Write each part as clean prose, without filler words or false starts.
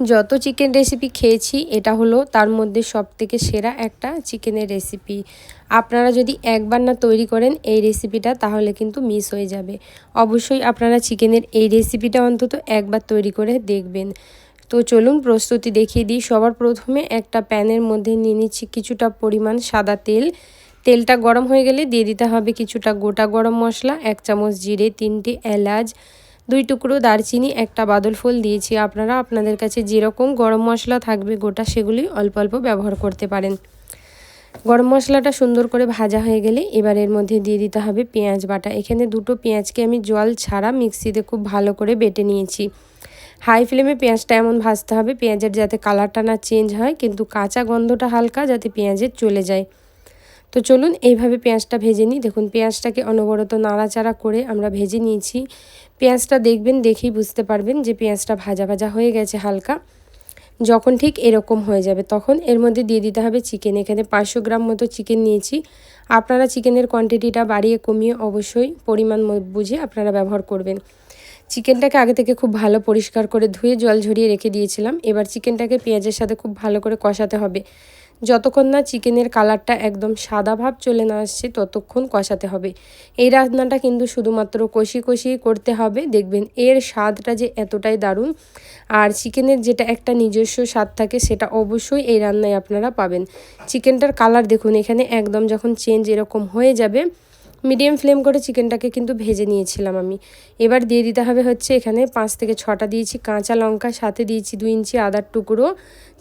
যত chicken recipe খেয়েছি এটা হলো তার মধ্যে সবথেকে সেরা একটা চিকেনের রেসিপি। আপনারা যদি একবার না তৈরি করেন এই রেসিপিটা তাহলে কিন্তু মিস হয়ে যাবে। অবশ্যই আপনারা চিকেনের এই রেসিপিটা অন্তত একবার তৈরি করে দেখবেন। তো চলুন প্রস্তুতি দেখিয়ে দিই। সবার প্রথমে একটা প্যানের মধ্যে নিয়ে নিচ্ছি কিছুটা পরিমাণ সাদা তেল। তেলটা গরম হয়ে গেলে দিয়ে দিতে হবে কিছুটা গোটা গরম মশলা, 1 চামচ জিরে, 3টে এলাচ, 2 টুকরো দারচিনি, একটা বাদল ফুল দিয়েছি। আপনারা আপনাদের কাছে যেরকম গরম মশলা থাকবে গোটা সেগুলি অল্প অল্প ব্যবহার করতে পারেন। গরম মশলাটা সুন্দর করে ভাজা হয়ে গেলে এবার এর মধ্যে দিয়ে দিতে হবে পেঁয়াজ বাটা। এখানে 2টো পেঁয়াজকে আমি জল ছাড়া মিক্সিতে খুব ভালো করে বেটে নিয়েছি। হাই ফ্লেমে পেঁয়াজটা এমন ভাজতে হবে পেঁয়াজের যাতে কালারটা না চেঞ্জ হয়, কিন্তু কাঁচা গন্ধটা হালকা যাতে পেঁয়াজের চলে যায়। তো চলুন এইভাবে পেঁয়াজটা ভেজে নিই। দেখুন পেঁয়াজটাকে অনবরত নাড়াচাড়া করে আমরা ভেজে নিয়েছি। পেঁয়াজটা দেখবেন, দেখেই বুঝতে পারবেন যে পেঁয়াজটা ভাজা ভাজা হয়ে গেছে হালকা। যখন ঠিক এরকম হয়ে যাবে তখন এর মধ্যে দিয়ে দিতে হবে চিকেন। এখানে 500 গ্রাম মতো চিকেন নিয়েছি। আপনারা চিকেনের কোয়ান্টিটিটা বাড়িয়ে কমিয়ে অবশ্যই পরিমাণ বুঝে আপনারা ব্যবহার করবেন। চিকেনটাকে আগে থেকে খুব ভালো পরিষ্কার করে ধুয়ে জল ঝরিয়ে রেখে দিয়েছিলাম। এবার চিকেনটাকে পেঁয়াজের সাথে খুব ভালো করে কষাতে হবে। যতক্ষণ না চিকেনের কালারটা একদম সাদা ভাব চলে না আসছে ততক্ষণ কষাতে হবে। এই রান্নাটা কিন্তু শুধুমাত্র কষিয়ে করতে হবে। দেখবেন এর স্বাদটা যে এতটাই দারুণ। আর চিকেনের যেটা একটা নিজস্ব স্বাদ থাকে সেটা অবশ্যই এই রান্নায় আপনারা পাবেন। চিকেনটার কালার দেখুন এখানে একদম যখন চেঞ্জ এরকম হয়ে যাবে, মিডিয়াম ফ্লেম করে চিকেনটাকে কিন্তু ভেজে নিয়েছিলাম আমি। এবার দিয়ে দিতে হবে হচ্ছে এখানে 5 থেকে 6টা দিয়েছি কাঁচা লঙ্কা, সাথে দিয়েছি 2 ইঞ্চি আদার টুকরো,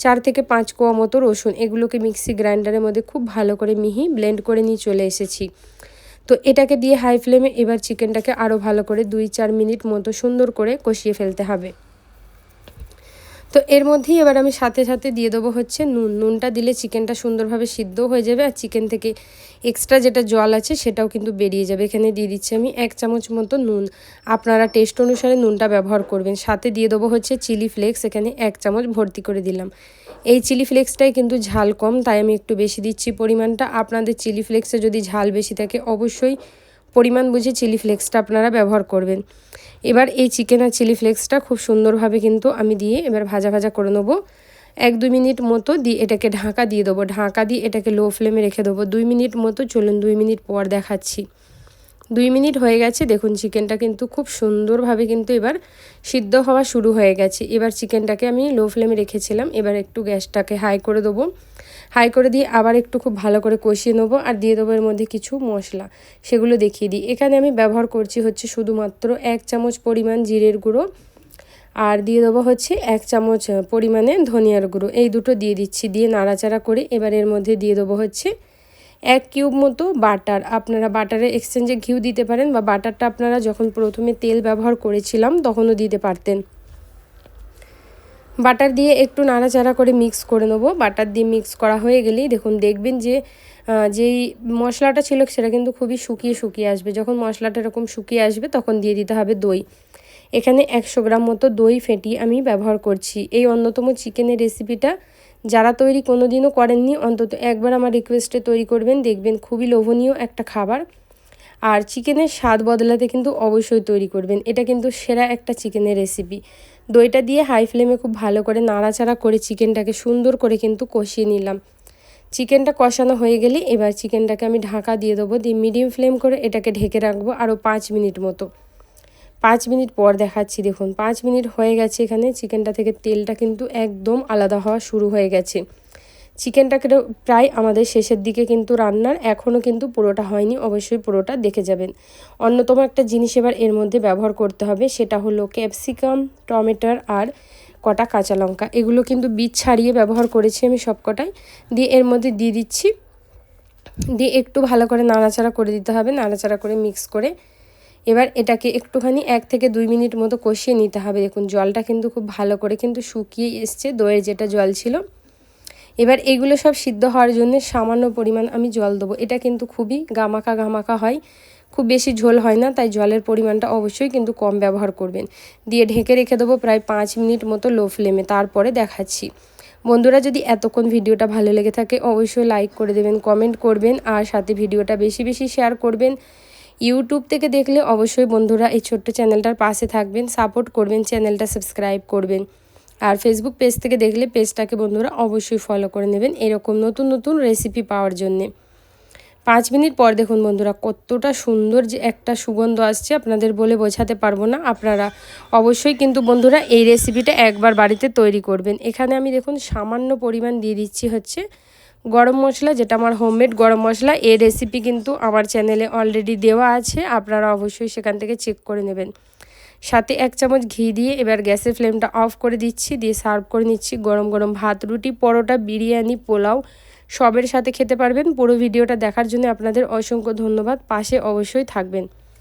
4 থেকে 5 কোয়া মতো রসুন। এগুলোকে মিক্সি গ্রাইন্ডারের মধ্যে খুব ভালো করে মিহি ব্লেন্ড করে নিয়ে চলে এসেছি। তো এটাকে দিয়ে হাই ফ্লেমে এবার চিকেনটাকে আরও ভালো করে 2-4 মিনিট মতো সুন্দর করে কষিয়ে ফেলতে হবে। তো এর মধ্যেই এবার আমি সাথে সাথে দিয়ে দেবো হচ্ছে নুন। নুনটা দিলে চিকেনটা সুন্দরভাবে সিদ্ধ হয়ে যাবে আর চিকেন থেকে এক্সট্রা যেটা জল আছে সেটাও কিন্তু বেরিয়ে যাবে। এখানে দিয়ে দিচ্ছি আমি 1 চামচ মতো নুন। আপনারা টেস্ট অনুসারে নুনটা ব্যবহার করবেন। সাথে দিয়ে দেবো হচ্ছে চিলি ফ্লেক্স, এখানে 1 চামচ ভর্তি করে দিলাম। এই চিলি ফ্লেক্সটাই কিন্তু ঝাল কম, তাই আমি একটু বেশি দিচ্ছি পরিমাণটা। আপনাদের চিলি ফ্লেক্সে যদি ঝাল বেশি থাকে অবশ্যই পরিমাণ বুঝে চিলি ফ্লেক্সটা আপনারা ব্যবহার করবেন। এবার এই চিকেন আর চিলি ফ্লেক্সটা খুব সুন্দরভাবে কিন্তু আমি দিয়ে এবার ভাজা ভাজা করে নেবো। 1-2 মিনিট মতো দিয়ে এটাকে ঢাকা দিয়ে দেবো। ঢাকা দিয়ে এটাকে লো ফ্লেমে রেখে দেবো 2 মিনিট মতো। চলুন 2 মিনিট পর দেখাচ্ছি। 2 মিনিট হয়ে গেছে। দেখুন চিকেনটা কিন্তু খুব সুন্দরভাবে কিন্তু এবার সিদ্ধ হওয়া শুরু হয়ে গেছে। এবার চিকেনটাকে আমি লো ফ্লেমে রেখেছিলাম, এবার একটু গ্যাসটাকে হাই করে দেবো। হাই করে দিয়ে আবার একটু খুব ভালো করে কষিয়ে নেবো আর দিয়ে দেবো এর মধ্যে কিছু মশলা, সেগুলো দেখিয়ে দিই। এখানে আমি ব্যবহার করছি হচ্ছে শুধুমাত্র 1 চামচ পরিমাণ জিরের গুঁড়ো আর দিয়ে দেবো হচ্ছে 1 চামচ পরিমাণে ধনিয়ার গুঁড়ো। এই দুটো দিয়ে দিচ্ছি। দিয়ে নাড়াচাড়া করে এবার এর মধ্যে দিয়ে দেবো হচ্ছে 1 কিউব মতো বাটার। আপনারা বাটারের এক্সচেঞ্জে ঘিউ দিতে পারেন বা বাটারটা আপনারা যখন প্রথমে তেল ব্যবহার করেছিলাম তখনও দিতে পারতেন। বাটার দিয়ে একটু নাড়াচাড়া করে মিক্স করে নেবো। বাটার দিয়ে মিক্স করা হয়ে গেলেই দেখুন দেখবেন যে যেই মশলাটা ছিল সেটা কিন্তু খুবই শুকিয়ে আসবে। যখন মশলাটা এরকম শুকিয়ে আসবে তখন দিয়ে দিতে হবে দই। এখানে 100 গ্রাম মতো দই ফেটিয়ে আমি ব্যবহার করছি। এই অন্যতম চিকেনের রেসিপিটা যারা তৈরি কোনো দিনও করেননি অন্তত একবার আমার রিকোয়েস্টে তৈরি করবেন, দেখবেন খুবই লোভনীয় একটা খাবার। আর চিকেনের স্বাদ বদলাতে কিন্তু অবশ্যই তৈরি করবেন। এটা কিন্তু সেরা একটা চিকেনের রেসিপি। দইটা দিয়ে হাই ফ্লেমে খুব ভালো করে নাড়াচাড়া করে চিকেনটাকে সুন্দর করে কিন্তু কষিয়ে নিলাম। চিকেনটা কষানো হয়ে গেলে এবার চিকেনটাকে আমি ঢাকা দিয়ে দেবো। দিয়ে মিডিয়াম ফ্লেম করে এটাকে ঢেকে রাখবো আরও 5 মিনিট মতো। 5 মিনিট পর দেখাচ্ছি। দেখুন 5 মিনিট হয়ে গেছে। এখানে চিকেনটা থেকে তেলটা কিন্তু একদম আলাদা হওয়া শুরু হয়ে গেছে। চিকেনটাকে প্রায় আমাদের শেষের দিকে কিন্তু রান্নার, এখনও কিন্তু পুরোটা হয়নি, অবশ্যই পুরোটা দেখে যাবেন। অন্যতম একটা জিনিস এবার এর মধ্যে ব্যবহার করতে হবে, সেটা হলো ক্যাপসিকাম, টমেটোর আর কটা কাঁচা লঙ্কা। এগুলো কিন্তু বীজ ছাড়িয়ে ব্যবহার করেছি আমি সবকটাই। দিয়ে এর মধ্যে দিয়ে দিচ্ছি। দিয়ে একটু ভালো করে নাড়াচাড়া করে দিতে হবে। নাড়াচাড়া করে মিক্স করে এবার এটাকে একটুখানি 1 থেকে 2 মিনিট মতো কষিয়ে নিতে হবে। দেখুন জলটা কিন্তু খুব ভালো করে কিন্তু শুকিয়ে এসছে, দইয়ের যেটা জল ছিল। এবার এগুলো সব সিদ্ধ হওয়ার জন্য সামান্য পরিমাণ আমি জল দেবো। এটা কিন্তু খুবই গামাখা হয়, খুব বেশি ঝোল হয় না, তাই জলের পরিমাণটা অবশ্যই কিন্তু কম ব্যবহার করবেন। দিয়ে ঢেকে রেখে দেবো প্রায় 5 মিনিট মতো লো ফ্লেমে। তারপরে দেখাচ্ছি। বন্ধুরা যদি এতক্ষণ ভিডিওটা ভালো লেগে থাকে অবশ্যই লাইক করে দেবেন, কমেন্ট করবেন আর সাথে ভিডিওটা বেশি বেশি শেয়ার করবেন। ইউটিউব থেকে দেখলে অবশ্যই বন্ধুরা এই ছোট্ট চ্যানেলটার পাশে থাকবেন, সাপোর্ট করবেন, চ্যানেলটা সাবস্ক্রাইব করবেন। আর ফেসবুক পেজ থেকে দেখলে পেজটাকে বন্ধুরা অবশ্যই ফলো করে নেবেন এরকম নতুন নতুন রেসিপি পাওয়ার জন্যে। 5 মিনিট পর দেখুন বন্ধুরা কতটা সুন্দর যে একটা সুগন্ধ আসছে, আপনাদের বলে বোঝাতে পারবো না। আপনারা অবশ্যই কিন্তু বন্ধুরা এই রেসিপিটা একবার বাড়িতে তৈরি করবেন। এখানে আমি দেখুন সামান্য পরিমাণ দিয়ে দিচ্ছি হচ্ছে গরম মশলা, যেটা আমার হোমমেড গরম মশলা। এই রেসিপি কিন্তু আমার চ্যানেলে অলরেডি দেওয়া আছে, আপনারা অবশ্যই সেখান থেকে চেক করে নেবেন। সাথে 1 চামচ ঘি দিয়ে এবার গ্যাসের ফ্লেমটা অফ করে দিচ্ছি, দিয়ে সার্ভ করে নিচ্ছি। গরম গরম ভাত, রুটি, পরোটা, বিরিয়ানি, পোলাও সবের সাথে খেতে পারবেন। পুরো ভিডিওটা দেখার জন্য আপনাদের অসংখ্য ধন্যবাদ, পাশে অবশ্যই থাকবেন।